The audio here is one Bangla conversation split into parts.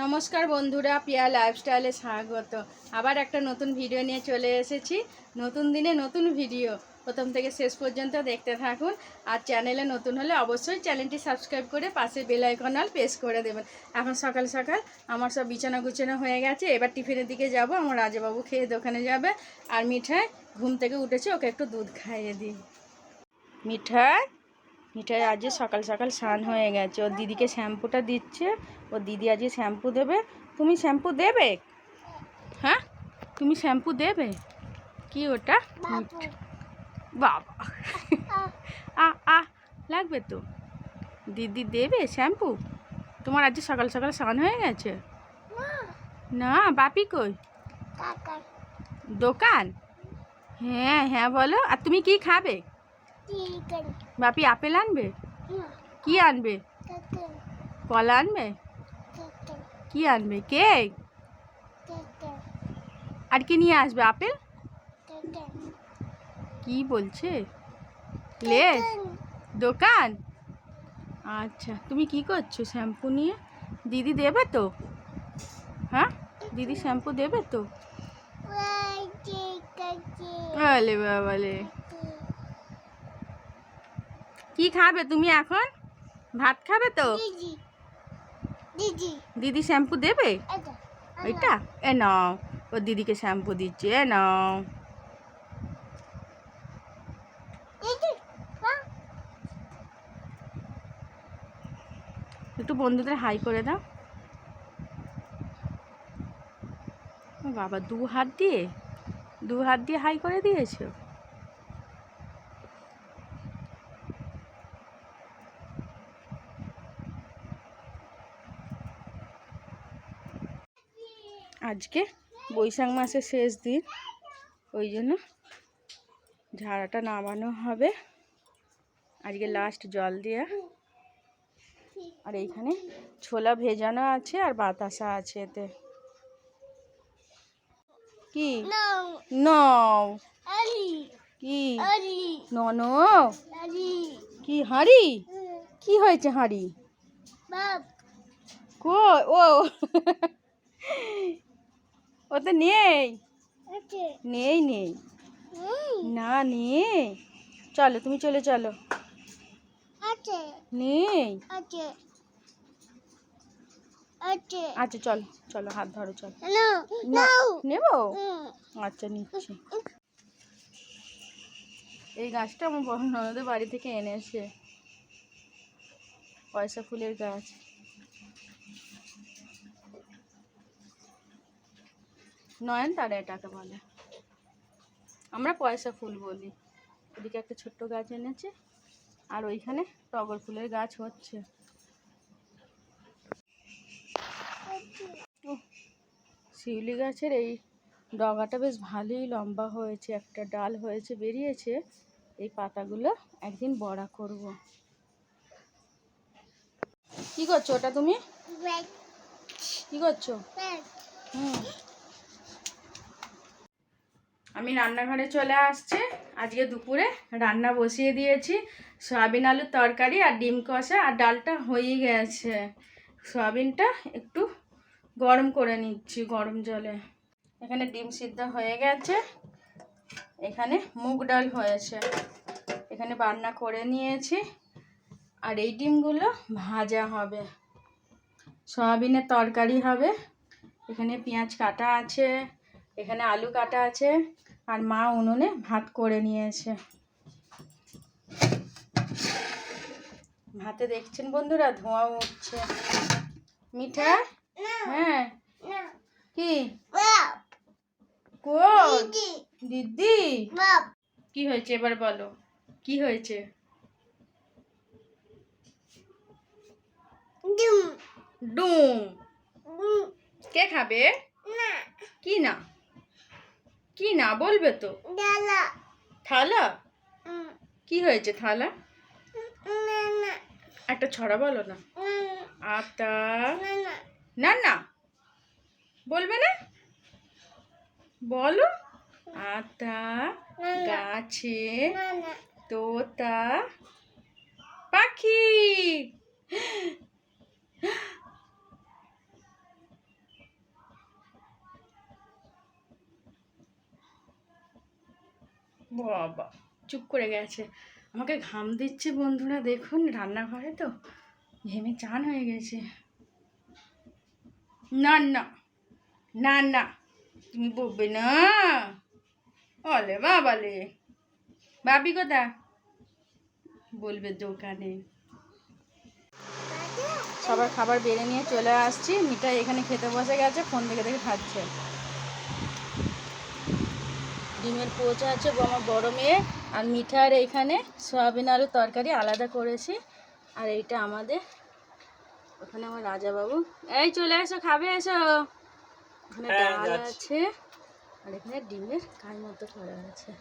নমস্কার বন্ধুরা, পিয়া লাইফস্টাইলে স্বাগত। আবার একটা নতুন ভিডিও নিয়ে চলে এসেছি। নতুন দিনে নতুন ভিডিও, প্রথম থেকে শেষ পর্যন্ত দেখতে থাকুন। আর চ্যানেলে নতুন হলে অবশ্যই চ্যানেলটি সাবস্ক্রাইব করে পাশে বেল আইকন অল প্রেস করে দেবেন। এখন সকাল সকাল আমার সব বিছানা গুছানো হয়ে গেছে। এবার টিফিনের দিকে যাব। আমার রাজাবাবু খেয়ে দোকানে যাবে। আর মিঠাই ঘুম থেকে উঠেছে, ওকে একটু দুধ খাইয়ে দিই। মিঠাই আজকে সকাল সকাল স্নান হয়ে গেছে। ওর দিদিকে শ্যাম্পুটা দিচ্ছে। ওর দিদি আজকে শ্যাম্পু দেবে। তুমি শ্যাম্পু দেবে? হ্যাঁ, তুমি শ্যাম্পু দেবে? কি ওটা? বাবা আ আ লাগবে তো। দিদি দেবে শ্যাম্পু? তোমার আজকে সকাল সকাল স্নান হয়ে গেছে? না, বাপি কই? দোকান? হ্যাঁ হ্যাঁ বলো। আর তুমি কি খাবে? বাপি আপেল আনবে? কি আনবে? কলা আনবে? কি আনবে? কেক? আর কি নিয়ে আসবে? আপেল? কি বলছে? লেস? দোকান? আচ্ছা, তুমি কি করছো শ্যাম্পু নিয়ে? দিদি দেবে তো? হ্যাঁ, দিদি শ্যাম্পু দেবে তো? বলে বাবালে, কি খাবে তুমি এখন? ভাত খাবে তো? দিদি শ্যাম্পু দেবে? ওইটা এ নাও, ও দিদিকে শ্যাম্পু দিচ্ছে। এ নাও। একটু বন্ধুদের হাই করে দাও। বাবা, দু হাত দিয়ে হাই করে দিয়েছো। আজকে বৈশাখ মাসের শেষ দিন, ওই জন্য ঝাড়াটা নামানো হবে। আজকে লাস্ট জল দিয়ে। আর এইখানে ছোলা ভেজানো আছে আর বাতাসা আছে এতে। কি নও? কি ননো? কি হাঁড়ি? কি হয়েছে হাঁড়ি? কই ও? ও তো নেই। নেই নেই না, নেই। চলো, তুমি চলে চলো। নেই। আচ্ছা চলো চলো, হাত ধরো, চলো। নেব? আচ্ছা নিচ্ছি। এই গাছটা আমার বড় ননদের বাড়ি থেকে এনেছে, পয়সা ফুলের গাছ। নয়নতারা এটাকে বলে, আমরা পয়সা ফুল বলি। ওদিকে একটা ছোট্ট গাছ এনেছে, আর ওইখানে টগর ফুলের গাছ হচ্ছে। শিউলি গাছের এই ডগাটা বেশ ভালোই লম্বা হয়েছে, একটা ডাল হয়েছে, বেরিয়েছে। এই পাতাগুলো একদিন বড়া করব। কি করছো ওটা তুমি? কি করছো? আমি রান্নাঘরে চলে আসছি। আজকে দুপুরে রান্না বসিয়ে দিয়েছি, সয়াবিন আলুর তরকারি আর ডিম কষা। আর ডালটা হয়ে গেছে। সয়াবিনটা একটু গরম করে নিচ্ছি গরম জলে। এখানে ডিম সিদ্ধ হয়ে গেছে, এখানে মুগ ডাল হয়েছে, এখানে রান্না করে নিয়েছি। আর এই ডিমগুলো ভাজা হবে, সয়াবিনের তরকারি হবে। এখানে পেঁয়াজ কাটা আছে, এখানে আলু কাটা আছে, আর মা উনুনে ভাত করে নিয়েছে। ভাতে দেখছেন বন্ধুরা, ধোঁয়া উঠছে। মিঠা? হ্যাঁ। কি? দিদি? কি হয়েছে এবার বলো, কি হয়েছে? ডুম। কে খাবে? কি না? কি না বলবে তো? থালা? কি হয়েছে থালা? একটা ছড়া বলো না। আতা? না না বলবে না, বলো। আতা গাছে তোতা পাখি। বাবা চুপ করে গেছে। আমাকে ঘাম দিচ্ছে বন্ধুরা, দেখুন রান্নাঘরে তো ঘেমে চান হয়ে গেছে। না না না না, তুমি বলবে না। বলে বাবালে, বাবি কোথা? বলবে দোকানে। সবার খাবার বেড়ে নিয়ে চলে আসছি। মিঠাই এখানে খেতে বসে গেছে, ফোন দেখে দেখে খাচ্ছে। ডিমের পোচা আছে আমার বড় মেয়ে, আর মিঠার এইখানে সয়াবিন আলুর তরকারি আলাদা করেছি। আর এইটা আমাদের, ওখানে আমার রাজাবাবু। এই চলে এসো, খাবে এসো। ওখানে ডাল আছে, আর এখানে ডিমের কাই মতো করা আছে।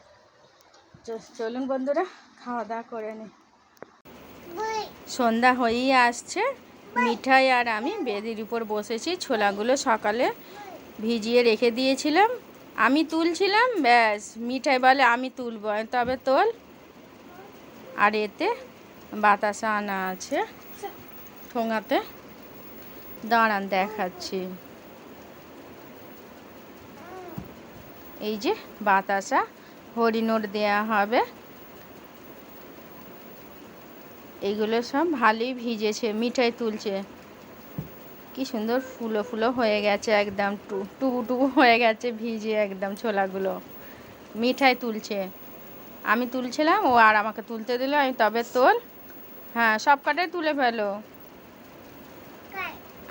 চলুন বন্ধুরা, খাওয়া দাওয়া করে নি। সন্ধ্যা হয়েই আসছে। মিঠাই আর আমি বেদির উপর বসেছি। ছোলাগুলো সকালে ভিজিয়ে রেখে দিয়েছিলাম, আমি তুলছিলাম। ব্যাস, মিঠাই বলে আমি তুলব, তবে তোল। আর এতে বাতাসা আনা আছে ঠোঙাতে, দাঁড়ান দেখাচ্ছি। এই যে বাতাসা হরিনোট দেয়া হবে। এইগুলো সব ভালোই ভিজেছে, মিঠাই তুলছে। কি সুন্দর ফুলো ফুলো হয়ে গেছে, একদম টুকু টুকু হয়ে গেছে ভিজে একদম ছোলাগুলো। মিঠাই তুলছে, আমি তুলছিলাম, ও আর আমাকে তুলতে দিল। আমি তবে তোল। হ্যাঁ, সব কটাই তুলে ফেলো।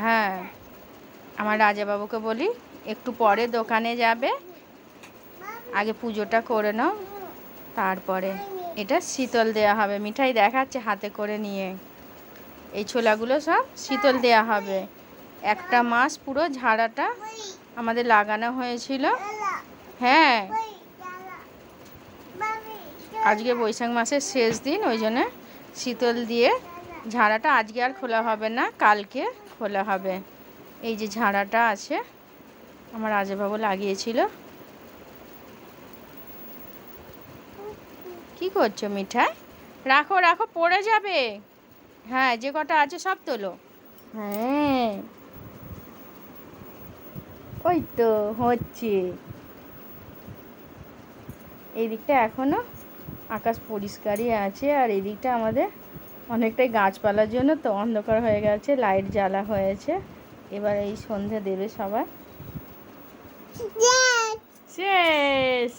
হ্যাঁ, আমার রাজাবাবুকে বলি একটু পরে দোকানে যাবে, আগে পুজোটা করে নাও, তারপরে এটা শীতল দেয়া হবে। মিঠাই দেখাচ্ছে হাতে করে নিয়ে। এই ছোলাগুলো সব শীতল দেয়া হবে। একটা মাস পুরো ঝাড়াটা আমাদের লাগানো হয়েছিল। হ্যাঁ, আজকে বৈশাখ মাসের শেষ দিন, ওই জন্য শীতল দিয়ে ঝাড়াটা আজকে আর খোলা হবে না, কালকে খোলা হবে। এই যে ঝাড়াটা আছে, আমার রাজাবাবু লাগিয়েছিল। কি করছো মিঠাই? রাখো রাখো, পড়ে যাবে। হ্যাঁ, যে কটা আছে সব তোলো। হ্যাঁ, ওই তো হচ্ছে। এই দিকটা এখনো আকাশ পরিষ্কারই আছে, আর এই দিকটা আমাদের অনেকটাই গাছপালার জন্য তো অন্ধকার হয়ে গেছে, লাইট জ্বালা হয়েছে। এবার এই সন্ধে দেবে সবাই। শেষ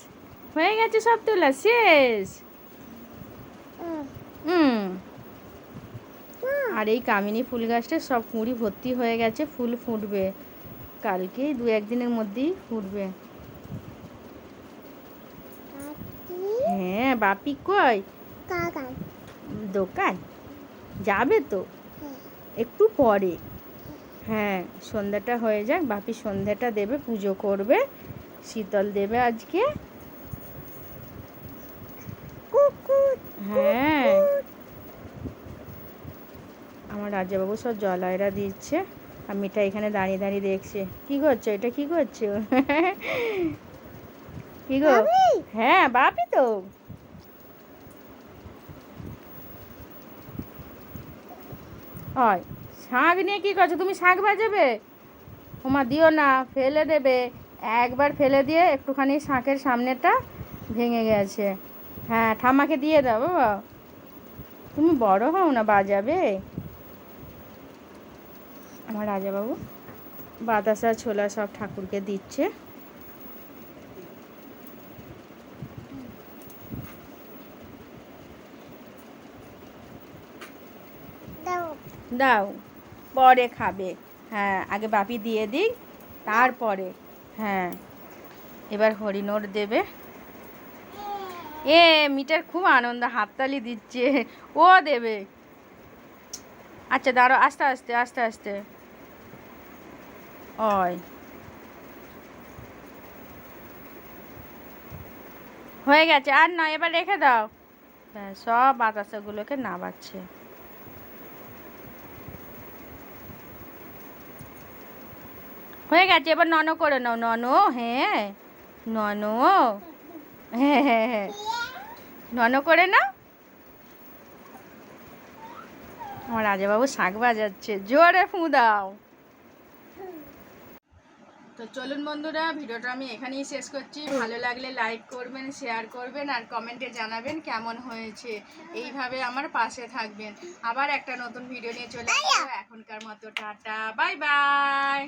হয়ে গেছে, সব তোলা শেষ। আর এই কামিনী ফুল গাছটা সব কুঁড়ি ভর্তি হয়ে গেছে, ফুল ফুটবে কালকেই, 2-1 দিনের মধ্যেই ফুটবে। হ্যাঁ, বাপি কই? দোকান যাবে তো একটু পরে। হ্যাঁ, সন্ধ্যাটা হয়ে যাক, বাপি সন্ধ্যাটা দেবে, পুজো করবে, শীতল দেবে আজকে। হ্যাঁ, আমার রাজাবাবু সব জলাইরা দিচ্ছে, আর মিঠা এখানে দাঁড়িয়ে দাঁড়িয়ে দেখছে। কি করছো এটা, কি করছো? কি গো? হ্যাঁ, বাপি তো। হয়, শাঁখ নিয়ে কী করছো তুমি? শাঁখ বাজাবে? ওমা দিও না, ফেলে দেবে। একবার ফেলে দিয়ে একটুখানি শাঁখের সামনেটা ভেঙে গেছে। হ্যাঁ, ঠাম্মাকে দিয়ে দাও বাবা, তুমি বড় হও না, বাজাবে। আমার রাজাবাবু বাতাসা ছোলা সব ঠাকুরকে দিচ্ছে। দাও, পরে খাবে। হ্যাঁ, আগে বাপি দিয়ে দিক, তারপরে। হ্যাঁ, এবার হরিনোট দেবে। মিটার খুব আনন্দ, হাততালি দিচ্ছে, ও দেবে। আচ্ছা দাঁড়ো, আস্তে আস্তে আস্তে আস্তে। ওই হয়ে গেছে, আর নয়, এবার রেখে দাও। হ্যাঁ, সব বাতাসাগুলোকে নাবাচ্ছে। হয়ে গেছে, এবার নন করে নাও। নন, হ্যাঁ নন, হ্যাঁ হ্যাঁ হ্যাঁ, নন করে নাও। আমার রাজাবাবু শাঁখ বাজাচ্ছে, জোরে ফুঁ দাও। তো চলুন বন্ধুরা, ভিডিওটা আমি এখানেই শেষ করছি। ভালো লাগলে লাইক করবেন, শেয়ার করবেন আর কমেন্টে জানাবেন কেমন হয়েছে। এইভাবে আমার পাশে থাকবেন। আবার একটা নতুন ভিডিও নিয়ে চলে আসবো। এখনকার মতো টাটা, বাই বাই।